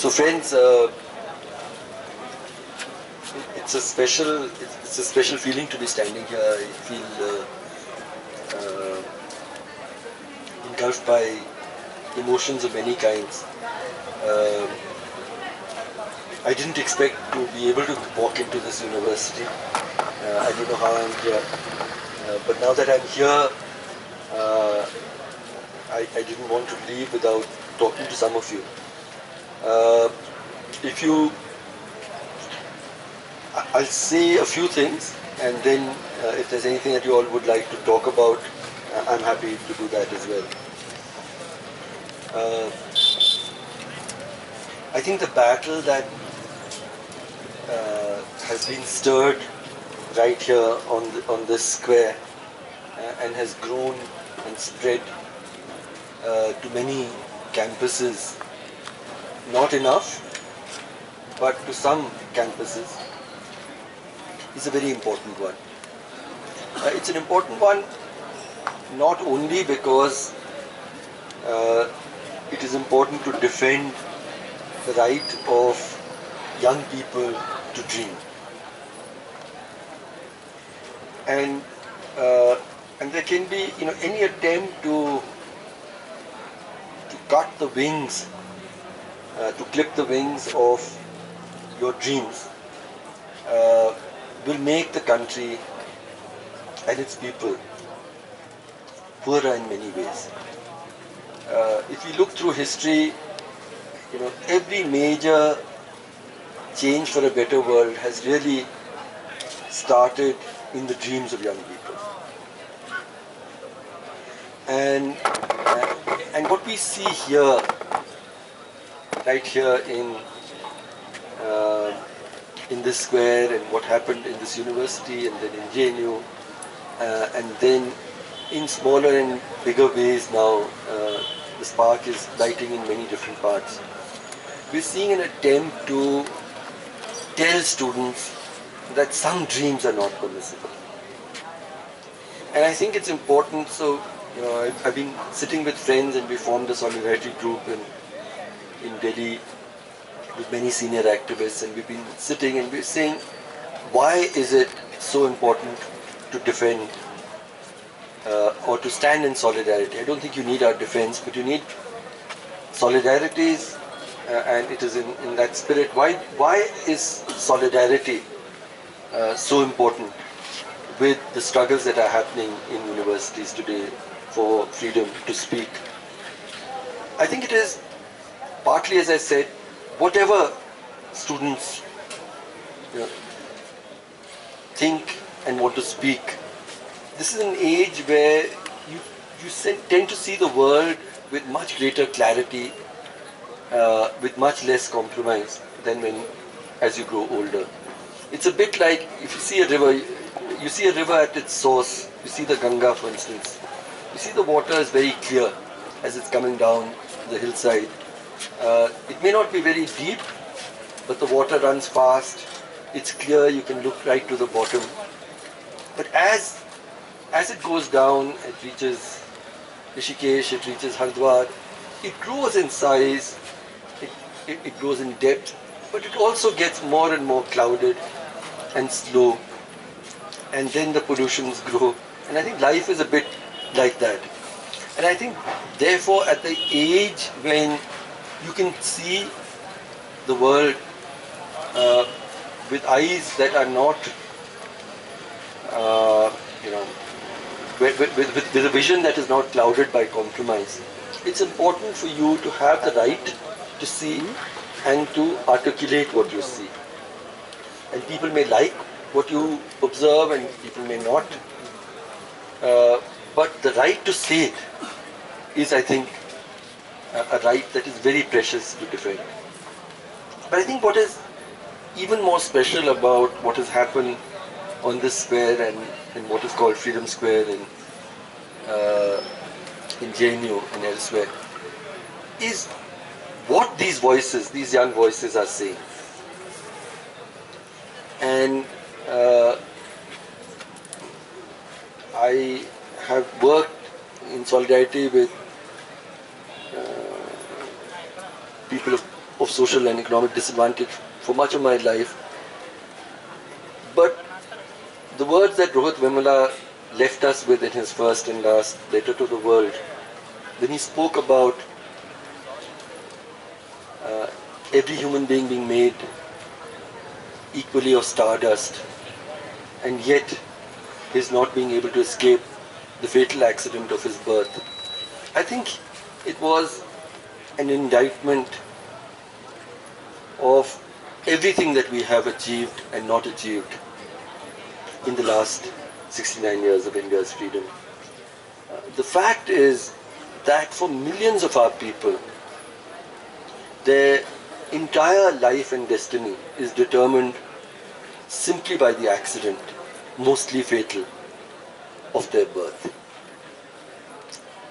So friends, it's a special feeling to be standing here. I feel engulfed by emotions of many kinds. Uh, I didn't expect to be able to walk into this university. I don't know how I'm here, but now that I'm here, uh, I didn't want to leave without talking to some of you. If you, I'll say a few things, and then if there's anything that you all would like to talk about, I'm happy to do that as well. I think the battle that has been stirred right here on this square and has grown and spread to many campuses, not enough, but to some campuses, is a very important one. It's an important one not only because it is important to defend the right of young people to dream. And there can be, any attempt to cut the wings, to clip the wings of your dreams, will make the country and its people poorer in many ways. If you look through history, every major change for a better world has really started in the dreams of young people. And what we see here, right here in this square, and what happened in this university, and then in JNU, and then in smaller and bigger ways now, the spark is lighting in many different parts. We're seeing an attempt to tell students that some dreams are not permissible. And I think it's important. So, I've been sitting with friends, and we formed a solidarity group in Delhi with many senior activists, and we've been sitting and we're saying, why is it so important to defend or to stand in solidarity? I don't think you need our defense, but you need solidarities, and it is in that spirit. Why is solidarity so important with the struggles that are happening in universities today for freedom to speak? I think it is partly, as I said, whatever students think and want to speak. This is an age where you tend to see the world with much greater clarity, with much less compromise than as you grow older. It's a bit like if you see a river, you see a river at its source. You see the Ganga, for instance. You see the water is very clear as it's coming down the hillside. It may not be very deep, but the water runs fast. It's clear, you can look right to the bottom. But as it goes down, it reaches Rishikesh, it reaches Haridwar, it grows in size, it grows in depth, but it also gets more and more clouded and slow. And then the pollutions grow. And I think life is a bit like that. And I think, therefore, at the age when you can see the world with eyes that are not, with a vision that is not clouded by compromise, it's important for you to have the right to see and to articulate what you see. And people may like what you observe and people may not. But the right to say it is, I think, a right that is very precious to defend. But I think what is even more special about what has happened on this square and what is called Freedom Square in JNU and elsewhere is what these voices, these young voices are saying. And I have worked in solidarity with people of of social and economic disadvantage for much of my life. But the words that Rohith Vemala left us with in his first and last letter to the world, when he spoke about every human being being made equally of stardust, and yet his not being able to escape the fatal accident of his birth, I think it was an indictment of everything that we have achieved and not achieved in the last 69 years of India's freedom. The fact is that for millions of our people, their entire life and destiny is determined simply by the accident, mostly fatal, of their birth.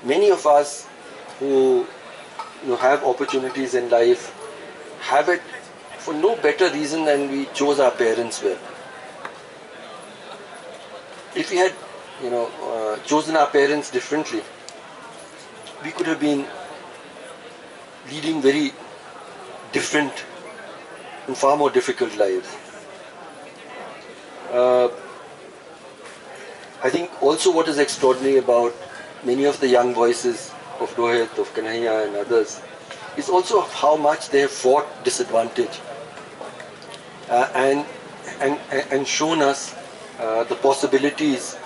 Many of us who have opportunities in life have it for no better reason than we chose our parents well. If we had chosen our parents differently, we could have been leading very different and far more difficult lives. I think also what is extraordinary about many of the young voices of Rohith, of Kanhaiya and others is also how much they have fought disadvantage and shown us the possibilities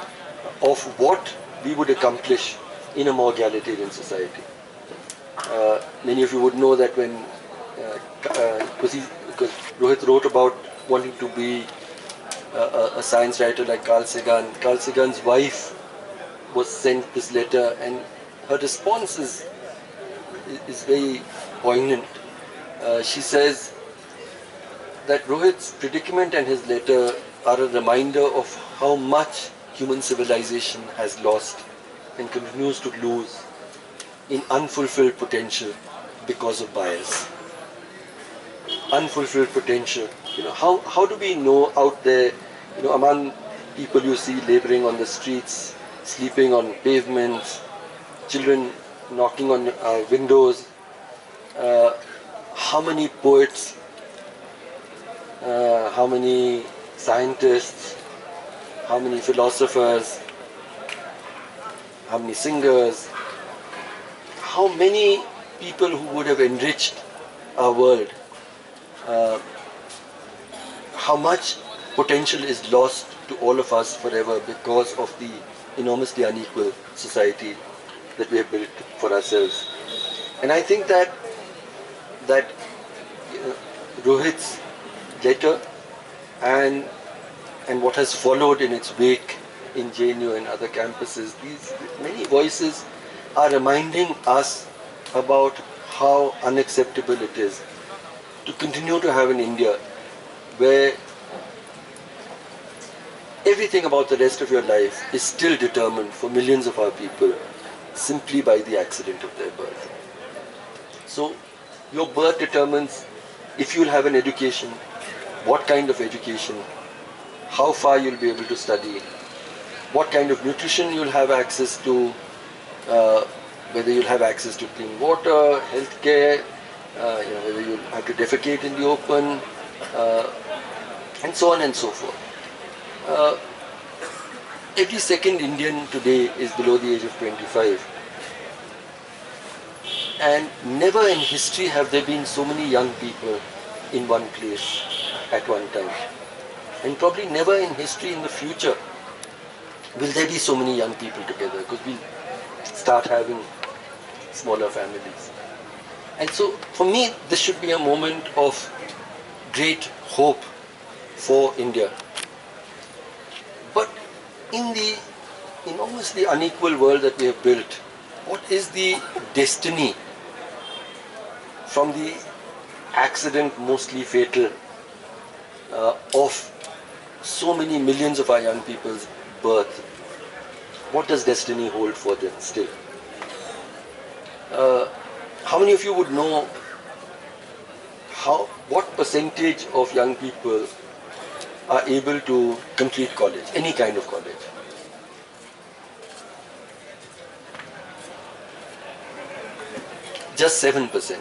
of what we would accomplish in a more egalitarian society. Many of you would know that when because Rohith wrote about wanting to be a science writer like Carl Sagan. Carl Sagan's wife was sent this letter, and her response is very poignant. She says that Rohith's predicament and his letter are a reminder of how much human civilization has lost and continues to lose in unfulfilled potential because of bias. Unfulfilled potential. How do we know out there, among people you see laboring on the streets, sleeping on pavements, children knocking on windows, how many poets, how many scientists, how many philosophers, how many singers, how many people who would have enriched our world, how much potential is lost to all of us forever because of the enormously unequal society that we have built for ourselves. And I think that Rohith's letter and what has followed in its wake in JNU and other campuses, these many voices are reminding us about how unacceptable it is to continue to have an India where everything about the rest of your life is still determined for millions of our people simply by the accident of their birth. So your birth determines if you'll have an education, what kind of education, how far you'll be able to study, what kind of nutrition you'll have access to, whether you'll have access to clean water, health care, whether you'll have to defecate in the open, and so on and so forth. Every second Indian today is below the age of 25. And never in history have there been so many young people in one place at one time. And probably never in history in the future will there be so many young people together, because we'll start having smaller families. And so for me, this should be a moment of great hope for India. But in the enormously unequal world that we have built, what is the destiny from the accident, mostly fatal, of so many millions of our young people's birth? What does destiny hold for them still? How many of you would know what percentage of young people are able to complete college, any kind of college? Just 7%.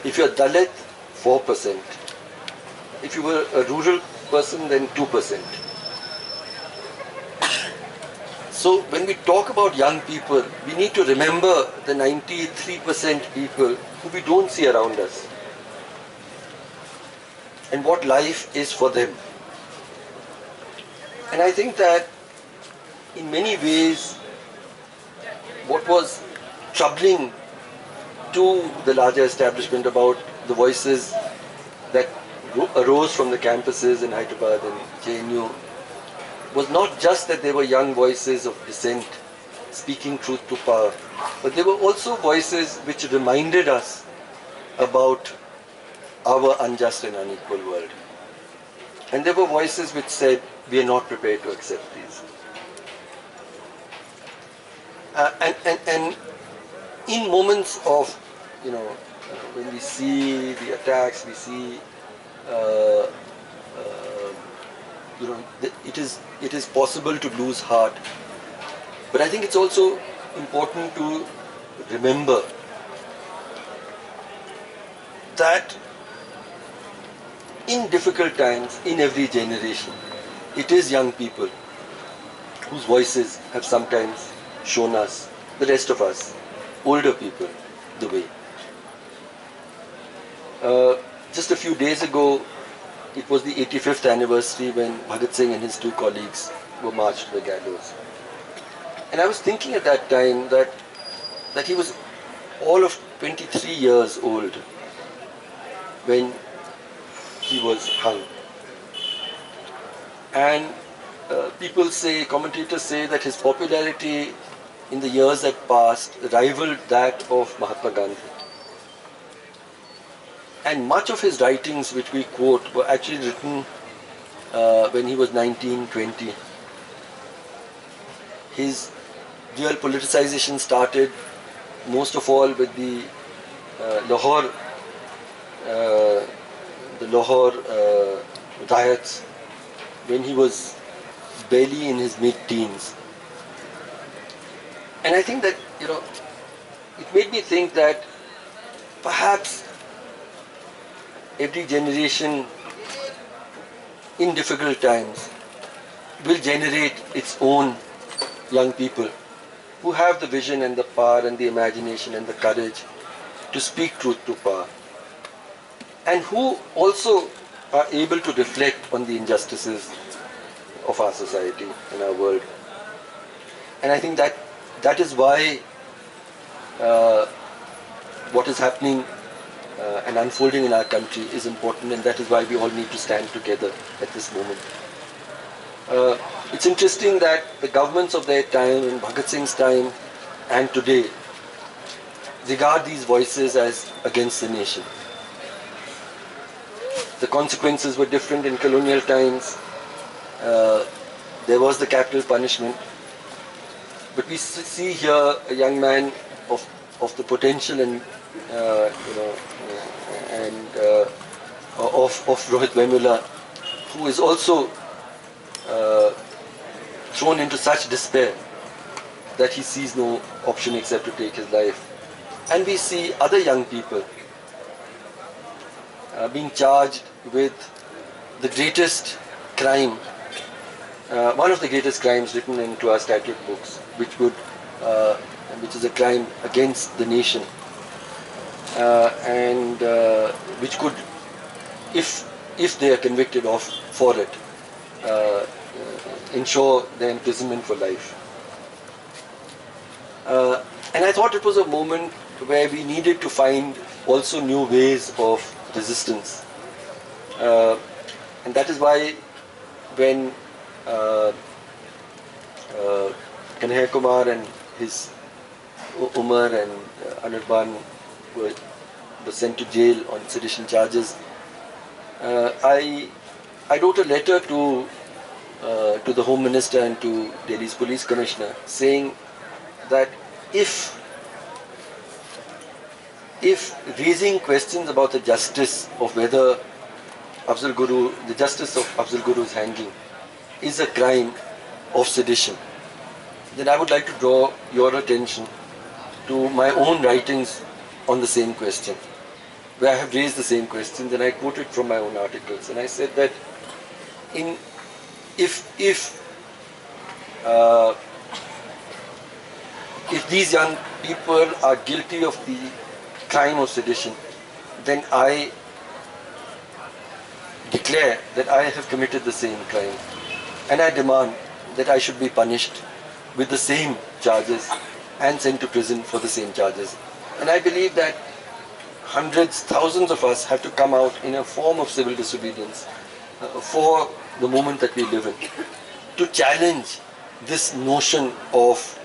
If you're Dalit, 4%. If you were a rural person, then 2%. So when we talk about young people, we need to remember the 93% people who we don't see around us and what life is for them. And I think that in many ways, what was troubling to the larger establishment about the voices that arose from the campuses in Hyderabad and JNU was not just that they were young voices of dissent speaking truth to power, but they were also voices which reminded us about our unjust and unequal world. And there were voices which said, we are not prepared to accept these. And in moments of, when we see the attacks, we see, it is possible to lose heart. But I think it's also important to remember that in difficult times, in every generation, it is young people whose voices have sometimes shown us, the rest of us, older people, the way. Just a few days ago, it was the 85th anniversary when Bhagat Singh and his two colleagues were marched to the gallows. And I was thinking at that time that he was all of 23 years old when he was hung. And people say, commentators say that his popularity in the years that passed rivaled that of Mahatma Gandhi. And much of his writings which we quote were actually written when he was 19, 20. His real politicization started most of all with the Lahore riots when he was barely in his mid-teens. And I think that, it made me think that perhaps every generation in difficult times will generate its own young people who have the vision and the power and the imagination and the courage to speak truth to power, and who also are able to reflect on the injustices of our society and our world. And I think that is why what is happening and unfolding in our country is important, and that is why we all need to stand together at this moment. It's interesting that the governments of their time, in Bhagat Singh's time and today, regard these voices as against the nation. The consequences were different in colonial times. There was the capital punishment. But we see here a young man of the potential and of Rohith Vemula, who is also thrown into such despair that he sees no option except to take his life. And we see other young people being charged with the greatest crime, one of the greatest crimes written into our statute books, which is a crime against the nation, and which could, if they are convicted for it, ensure their imprisonment for life. And I thought it was a moment where we needed to find also new ways of resistance. And that is why when Kanhaiya Kumar and his Umar and Anirban were sent to jail on sedition charges, I wrote a letter to the Home Minister and to Delhi's Police Commissioner saying that if raising questions about the justice of whether the justice of Afzal Guru's hanging is a crime of sedition, then I would like to draw your attention to my own writings on the same question. where I have raised the same questions, and I quoted from my own articles, and I said that in uh, if these young people are guilty of the crime of sedition, then I declare that I have committed the same crime, and I demand that I should be punished with the same charges and sent to prison for the same charges. And I believe that hundreds, thousands of us have to come out in a form of civil disobedience for the moment that we live in, to challenge this notion of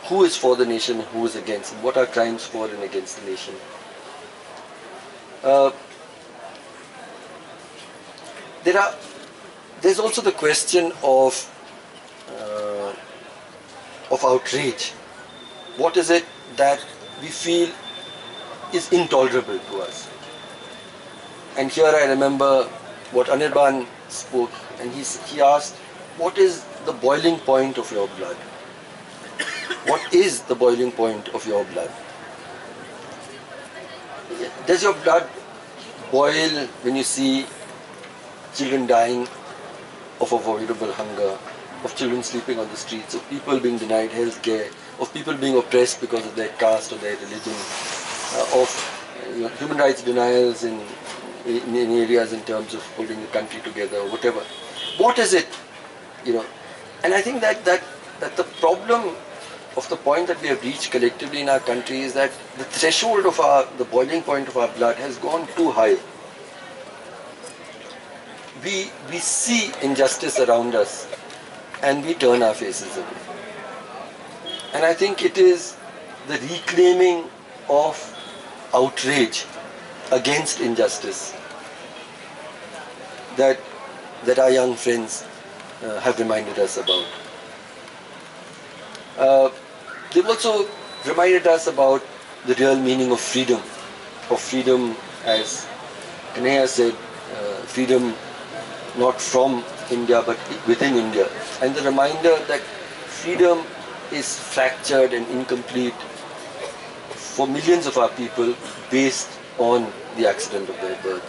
who is for the nation and who is against, and what are crimes for and against the nation. There's also the question of outrage. What is it that we feel is intolerable to us? And here I remember what Anirban spoke, and he asked, what is the boiling point of your blood? What is the boiling point of your blood? Does your blood boil when you see children dying of avoidable hunger, of children sleeping on the streets, of people being denied health care, of people being oppressed because of their caste or their religion, of human rights denials in areas in terms of holding the country together or whatever? What is it? And I think that the problem of the point that we have reached collectively in our country is that the threshold of the boiling point of our blood has gone too high. We see injustice around us and we turn our faces away. And I think it is the reclaiming of outrage against injustice that our young friends have reminded us about. They've also reminded us about the real meaning of freedom as Kanhaiya said, freedom not from India but within India, and the reminder that freedom is fractured and incomplete for millions of our people based on the accident of their birth.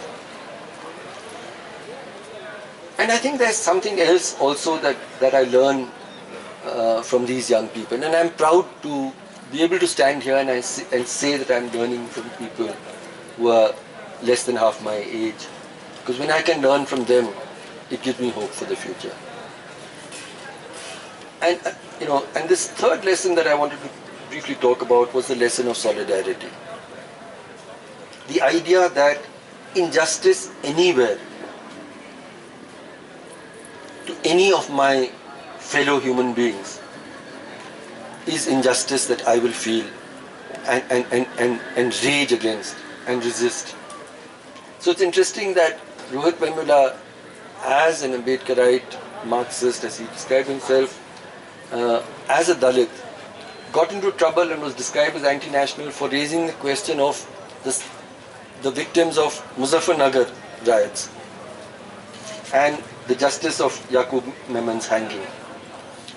And I think there's something else also that I learn from these young people, and I'm proud to be able to stand here and say that I'm learning from people who are less than half my age, because when I can learn from them, it gives me hope for the future. And and this third lesson that I wanted to briefly talk about was the lesson of solidarity. The idea that injustice anywhere to any of my fellow human beings is injustice that I will feel and rage against and resist. So it's interesting that Rohith Vemula, as an Ambedkarite Marxist, as he described himself, as a Dalit, got into trouble and was described as anti-national for raising the question of the victims of Muzaffarnagar riots and the justice of Yaqub Memon's hanging.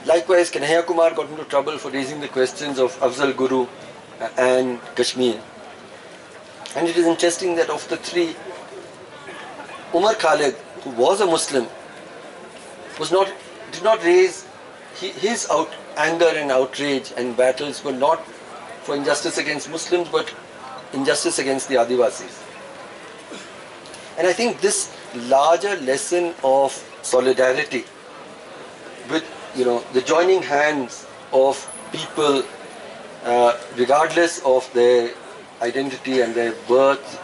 Likewise, Kanhaiya Kumar got into trouble for raising the questions of Afzal Guru and Kashmir. And it is interesting that of the three, Umar Khalid, who was a Muslim, did not raise his anger and outrage and battles were not for injustice against Muslims but injustice against the Adivasis. And I think this larger lesson of solidarity with the joining hands of people regardless of their identity and their birth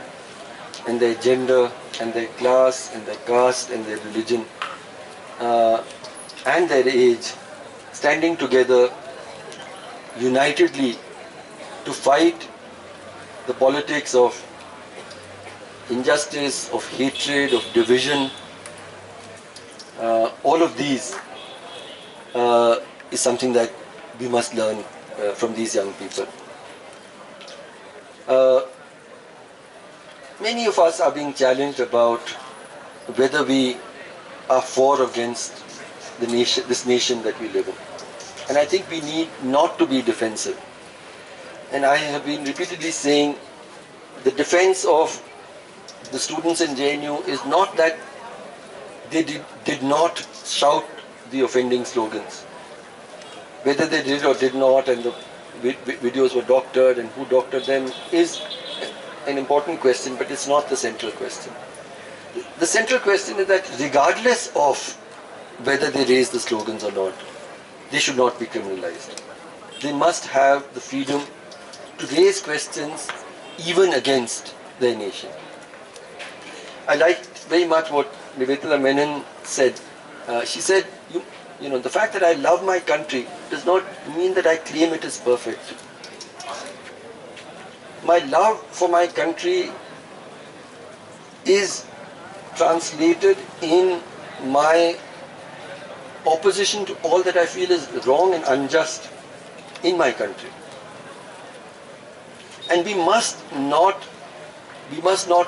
and their gender and their class and their caste and their religion and their age, standing together unitedly to fight the politics of injustice, of hatred, of division, all of these is something that we must learn from these young people. Many of us are being challenged about whether we are for or against the nation, this nation that we live in. And I think we need not to be defensive. and I have been repeatedly saying, the defense of the students in JNU is not that they did not shout the offending slogans. Whether they did or did not, and the videos were doctored and who doctored them is an important question, but it's not the central question. The central question is that regardless of whether they raise the slogans or not, they should not be criminalized. They must have the freedom to raise questions even against their nation. I liked very much what Nivedita Menon said. She said, you know, the fact that I love my country does not mean that I claim it is perfect. My love for my country is translated in my opposition to all that I feel is wrong and unjust in my country. And we must not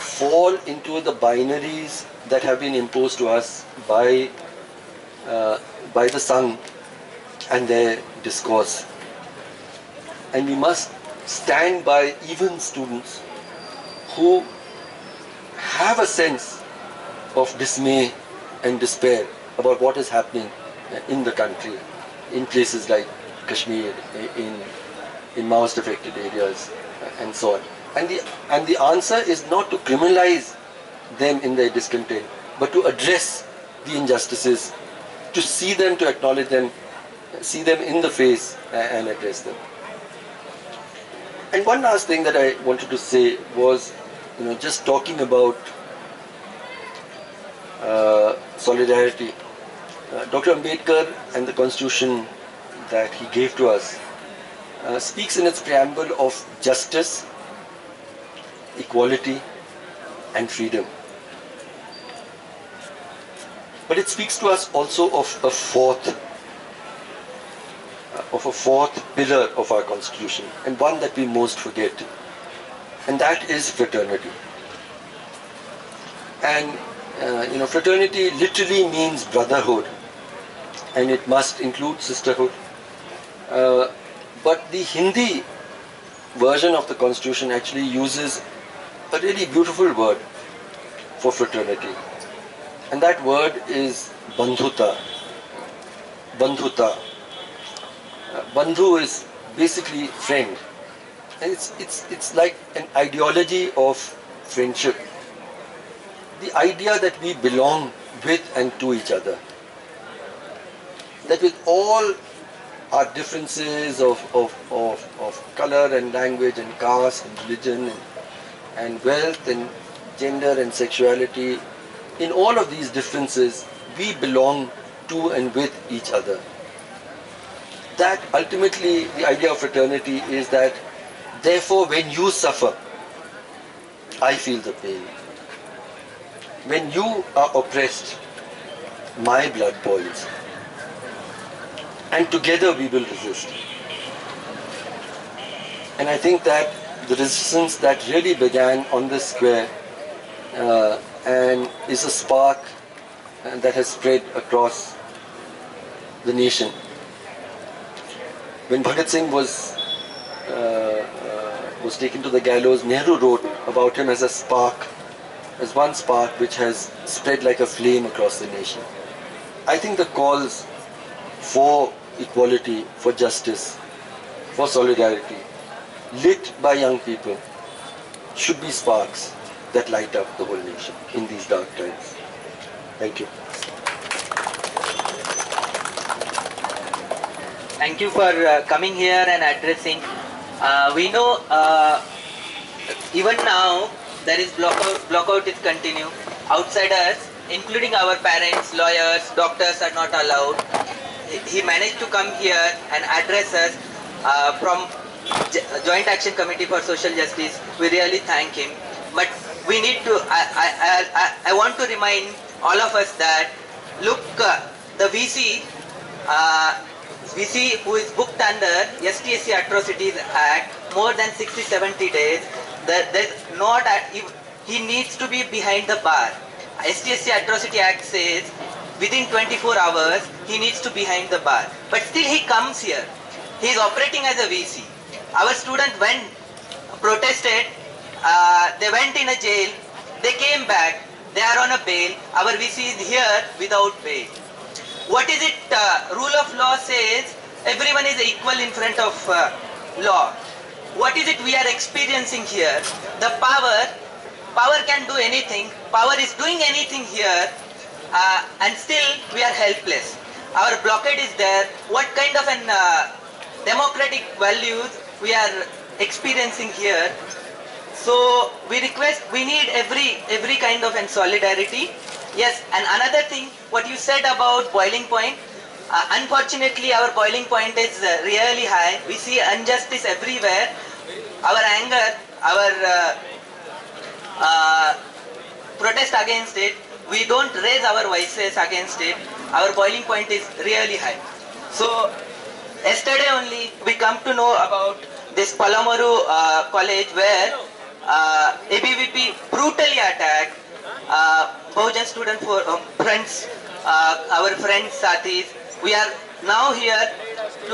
fall into the binaries that have been imposed to us by the Sangh and their discourse. And we must stand by even students who have a sense of dismay and despair about what is happening in the country, in places like Kashmir, in Maoist affected areas, and so on. And the answer is not to criminalize them in their discontent, but to address the injustices, to see them, to acknowledge them, see them in the face and address them. And one last thing that I wanted to say was, you know, just talking about solidarity. Dr. Ambedkar and the constitution that he gave to us speaks in its preamble of justice, equality and freedom. But it speaks to us also of a fourth pillar of our constitution, and one that we most forget, and that is fraternity. And fraternity literally means brotherhood, and it must include sisterhood. But the Hindi version of the constitution actually uses a really beautiful word for fraternity, and that word is bandhuta. Bandhuta. Bandhu is basically friend, and it's like an ideology of friendship. The idea that we belong with and to each other, that with all our differences of color and language and caste and religion and wealth and gender and sexuality, in all of these differences, we belong to and with each other. That ultimately, the idea of fraternity is that, therefore, when you suffer, I feel the pain. When you are oppressed, my blood boils. And together we will resist. And I think that the resistance that really began on this square and is a spark that has spread across the nation. When Bhagat Singh was taken to the gallows, Nehru wrote about him as a spark, as one spark which has spread like a flame across the nation. I think the calls for equality, for justice, for solidarity, lit by young people, should be sparks that light up the whole nation in these dark times. Thank you. Thank you for coming here and addressing. We know even now there is blockout is continue. Outsiders, including our parents, lawyers, doctors are not allowed. He managed to come here and address us from Joint Action Committee for Social Justice. We really thank him. But we need to, I want to remind all of us that, look, the VC who is booked under STSC Atrocities Act more than 60-70 days, he needs to be behind the bar. STSC Atrocity Act says within 24 hours he needs to be behind the bar. But still he comes here. He is operating as a VC. Our student went, protested, they went in a jail, they came back, they are on a bail, our VC is here without bail. What is it? Rule of law says everyone is equal in front of law. What is it we are experiencing here? The power can do anything, power is doing anything here, and still we are helpless. Our blockade is there. What kind of an democratic values we are experiencing here? So we request, we need every kind of an solidarity. Yes, and another thing, what you said about boiling point, unfortunately our boiling point is really high. We see injustice everywhere. Our anger, our protest against it, we don't raise our voices against it. Our boiling point is really high. So yesterday only we come to know about this Palamaru college where ABVP brutally attacked Bahujan student for friends, our friends Sathis. We are now here